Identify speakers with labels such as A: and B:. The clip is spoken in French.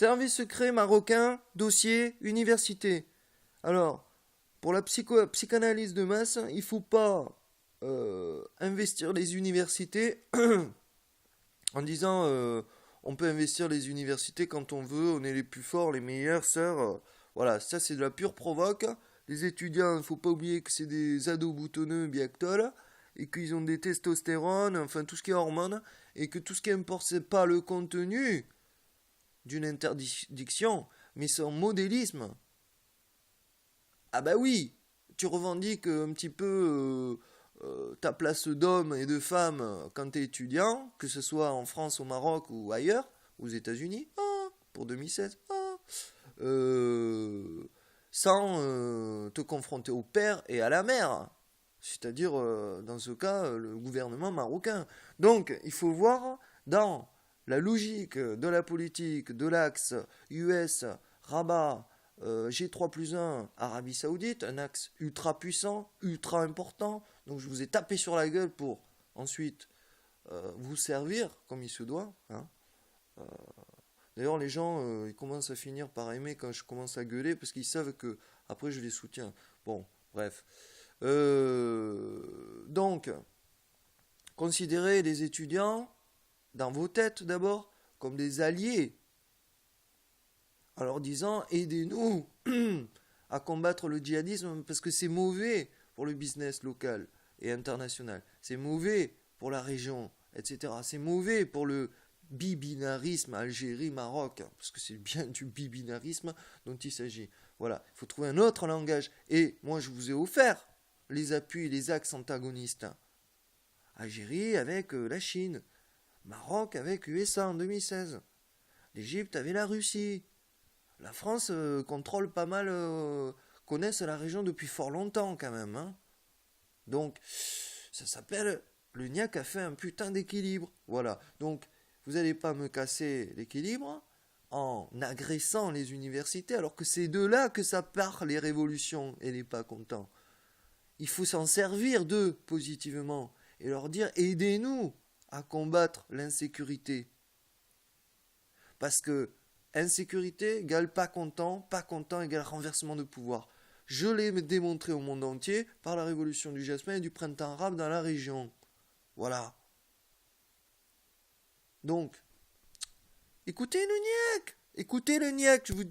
A: Service secret marocain, dossier, université. Alors, pour la psychanalyse de masse, il ne faut pas investir les universités en disant on peut investir les universités quand on veut, on est les plus forts, les meilleurs, sœurs. Voilà, ça c'est de la pure provoque. Les étudiants, il ne faut pas oublier que c'est des ados boutonneux biactoles et qu'ils ont des testostérones, enfin tout ce qui est hormones, et que tout ce qui importe, c'est pas le contenu d'une interdiction, mais son modélisme. Ah bah oui, tu revendiques un petit peu ta place d'homme et de femme quand tu es étudiant, que ce soit en France, au Maroc ou ailleurs, aux États-Unis, pour 2016, sans te confronter au père et à la mère, c'est-à-dire dans ce cas le gouvernement marocain. Donc il faut voir dans la logique de la politique de l'axe US, Rabat, G3+1, Arabie Saoudite, un axe ultra puissant, ultra important. Donc je vous ai tapé sur la gueule pour ensuite vous servir comme il se doit. Hein. D'ailleurs, les gens, ils commencent à finir par aimer quand je commence à gueuler parce qu'ils savent que après je les soutiens. Bon, bref. Donc, considérez les étudiants, dans vos têtes d'abord, comme des alliés. En leur disant, aidez-nous à combattre le djihadisme parce que c'est mauvais pour le business local et international. C'est mauvais pour la région, etc. C'est mauvais pour le bibinarisme Algérie-Maroc, parce que c'est bien du bibinarisme dont il s'agit. Voilà, il faut trouver un autre langage. Et moi, je vous ai offert les appuis, les axes antagonistes. Algérie avec la Chine, Maroc avec USA en 2016, l'Égypte avec la Russie. La France contrôle pas mal, connaissent la région depuis fort longtemps quand même. Hein. Donc, ça s'appelle, le NIAC a fait un putain d'équilibre. Voilà, donc vous n'allez pas me casser l'équilibre en agressant les universités, alors que c'est de là que ça part les révolutions et les pas contents. Il faut s'en servir d'eux positivement et leur dire aidez-nous à combattre l'insécurité. Parce que insécurité égale pas content égale renversement de pouvoir. Je l'ai démontré au monde entier par la révolution du jasmin et du printemps arabe dans la région. Voilà. Donc, écoutez le niaque, je vous dis.